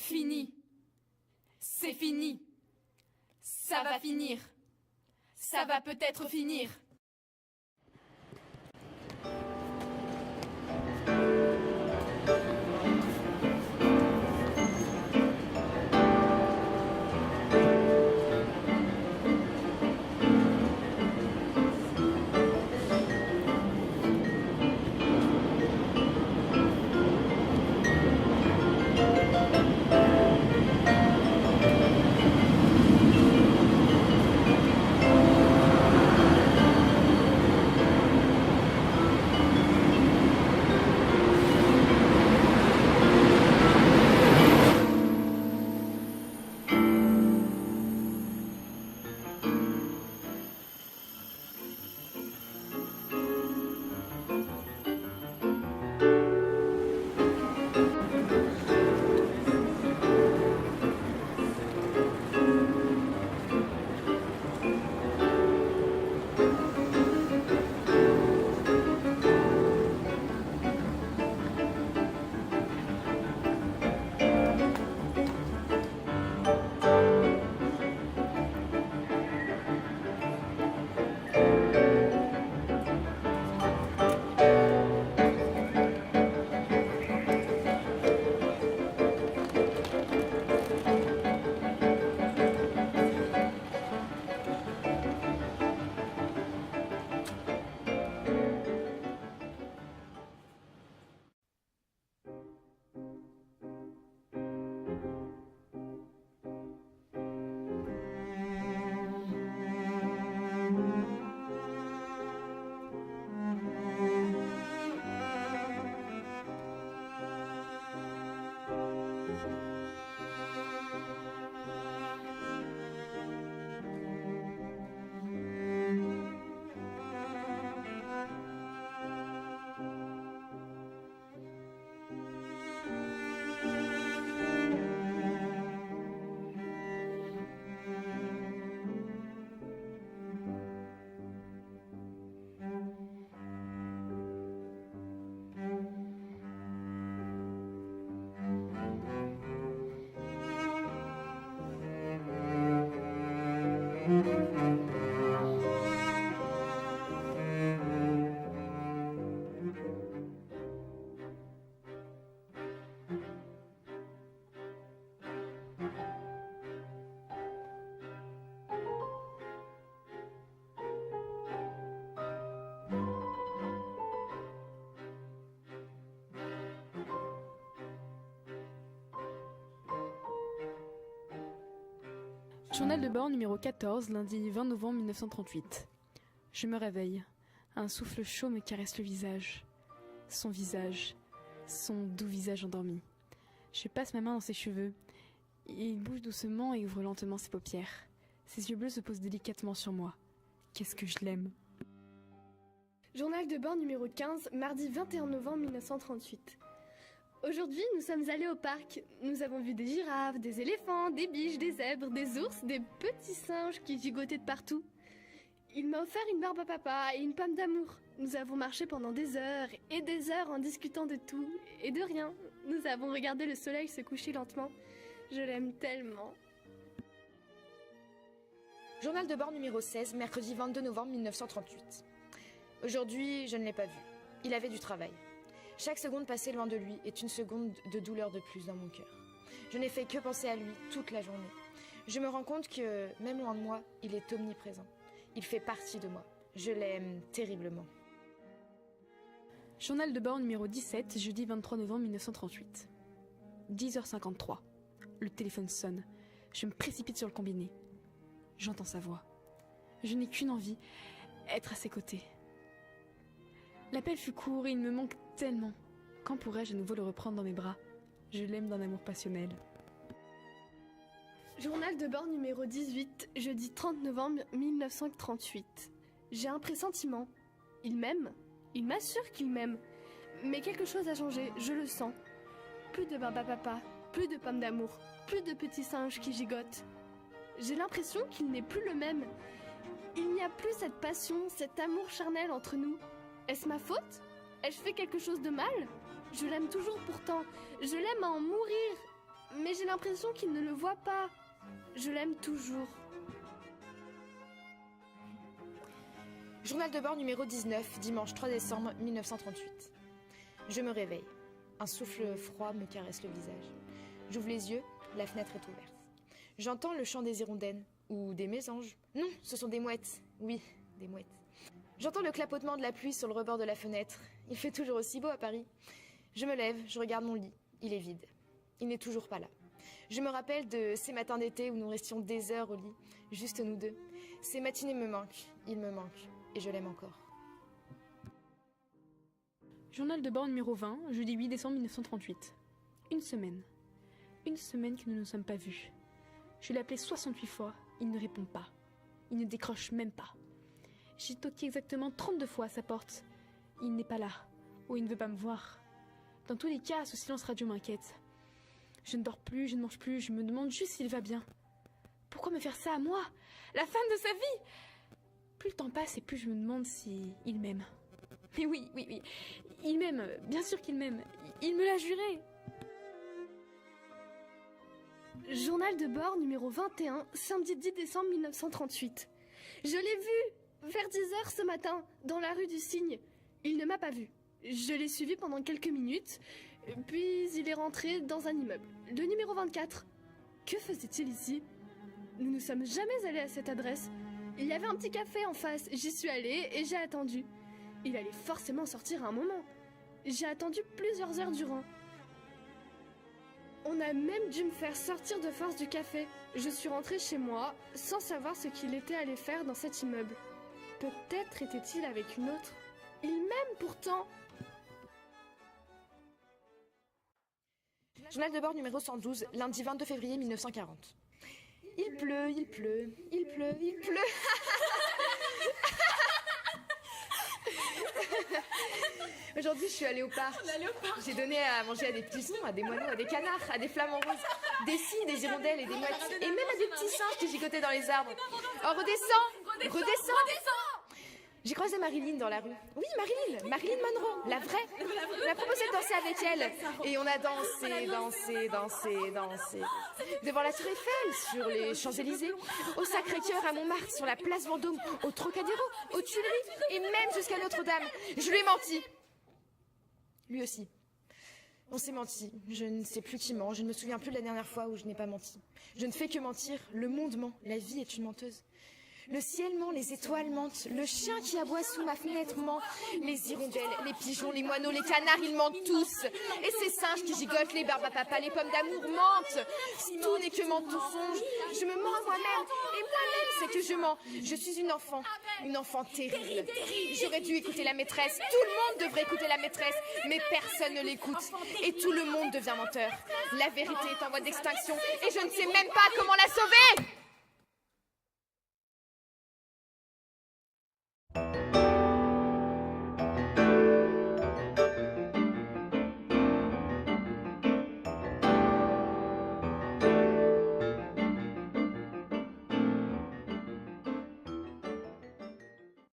Fini. C'est fini. Ça va finir. Ça va peut-être finir. Journal de bord numéro 14, lundi 20 novembre 1938. Je me réveille. Un souffle chaud me caresse le visage. Son doux visage endormi. Je passe ma main dans ses cheveux. Il bouge doucement et ouvre lentement ses paupières. Ses yeux bleus se posent délicatement sur moi. Qu'est-ce que je l'aime. Journal de bord numéro 15, mardi 21 novembre 1938. Aujourd'hui, nous sommes allés au parc. Nous avons vu des girafes, des éléphants, des biches, des zèbres, des ours, des petits singes qui gigotaient de partout. Il m'a offert une barbe à papa et une pomme d'amour. Nous avons marché pendant des heures et des heures en discutant de tout et de rien. Nous avons regardé le soleil se coucher lentement. Je l'aime tellement. Journal de bord numéro 16, mercredi 22 novembre 1938. Aujourd'hui, je ne l'ai pas vu. Il avait du travail. Chaque seconde passée loin de lui est une seconde de douleur de plus dans mon cœur. Je n'ai fait que penser à lui toute la journée. Je me rends compte que, même loin de moi, il est omniprésent. Il fait partie de moi. Je l'aime terriblement. Journal de bord numéro 17, jeudi 23 novembre 1938. 10h53. Le téléphone sonne. Je me précipite sur le combiné. J'entends sa voix. Je n'ai qu'une envie, être à ses côtés. L'appel fut court et il me manque tellement. Quand pourrais-je à nouveau le reprendre dans mes bras? Je l'aime d'un amour passionnel. Journal de bord numéro 18, jeudi 30 novembre 1938. J'ai un pressentiment. Il m'aime. Il m'assure qu'il m'aime. Mais quelque chose a changé, je le sens. Plus de barbe à papa, plus de pommes d'amour, plus de petits singes qui gigotent. J'ai l'impression qu'il n'est plus le même. Il n'y a plus cette passion, cet amour charnel entre nous. Est-ce ma faute? Ai-je fait quelque chose de mal? Je l'aime toujours pourtant. Je l'aime à en mourir. mais j'ai l'impression qu'il ne le voit pas. Je l'aime toujours. Journal de bord numéro 19, dimanche 3 décembre 1938. Je me réveille. Un souffle froid me caresse le visage. J'ouvre les yeux, la fenêtre est ouverte. J'entends le chant des hirondelles, ou des mésanges. Non, ce sont des mouettes. Oui, des mouettes. J'entends le clapotement de la pluie sur le rebord de la fenêtre. Il fait toujours aussi beau à Paris. Je me lève, je regarde mon lit. Il est vide. Il n'est toujours pas là. Je me rappelle de ces matins d'été où nous restions des heures au lit, juste nous deux. Ces matinées me manquent, il me manque, et je l'aime encore. Journal de bord numéro 20, jeudi 8 décembre 1938. Une semaine. Une semaine que nous ne nous sommes pas vus. Je l'ai appelé 68 fois, il ne répond pas. Il ne décroche même pas. J'ai toqué exactement 32 fois à sa porte. Il n'est pas là, ou il ne veut pas me voir. Dans tous les cas, ce silence radio m'inquiète. Je ne dors plus, je ne mange plus, je me demande juste s'il va bien. Pourquoi me faire ça à moi, la femme de sa vie? Plus le temps passe et plus je me demande s'il m'aime. Mais oui, il m'aime, bien sûr qu'il m'aime. Il me l'a juré. Journal de bord numéro 21, samedi 10 décembre 1938. Je l'ai vu vers 10h ce matin, dans la rue du Cygne. Il ne m'a pas vu. Je l'ai suivi pendant quelques minutes, puis il est rentré dans un immeuble. Le numéro 24. Que faisait-il ici? Nous ne sommes jamais allés à cette adresse. Il y avait un petit café en face, j'y suis allée et j'ai attendu. Il allait forcément sortir à un moment. J'ai attendu plusieurs heures durant. On a même dû me faire sortir de force du café. Je suis rentrée chez moi, sans savoir ce qu'il était allé faire dans cet immeuble. Peut-être était-il avec une autre. Il m'aime pourtant. Journal de bord numéro 112, lundi 22 février 1940. Il pleut, il pleut, il pleut, il pleut. Aujourd'hui, je suis allée au parc. J'ai donné à manger à des petits à des moineaux, à des canards, à des flamants roses, des cygnes, des hirondelles et des mouettes. Et même à des petits singes qui gigotaient dans les arbres. Oh, redescends. J'ai croisé Marilyn dans la rue. Oui, Marilyn Monroe, la vraie. On a proposé de danser avec elle. Et on a dansé. Devant la Tour Eiffel, sur les Champs-Élysées, au Sacré-Cœur, à Montmartre, sur la place Vendôme, au Trocadéro, aux Tuileries, et même jusqu'à Notre-Dame. Je lui ai menti. Lui aussi. On s'est menti. Je ne sais plus qui ment. Je ne me souviens plus de la dernière fois où je n'ai pas menti. Je ne fais que mentir. Le monde ment. La vie est une menteuse. Le ciel ment, les étoiles mentent, le chien qui aboie sous ma fenêtre ment, les hirondelles, les pigeons, les moineaux, les canards, ils mentent tous. Et ces singes qui gigotent, les barbes à papa, les pommes d'amour mentent. Tout n'est que mensonge. Je me mens à moi-même, et moi-même c'est que je mens. Je suis une enfant terrible. J'aurais dû écouter la maîtresse, tout le monde devrait écouter la maîtresse, mais personne ne l'écoute. Et tout le monde devient menteur. La vérité est en voie d'extinction, et je ne sais même pas comment la sauver.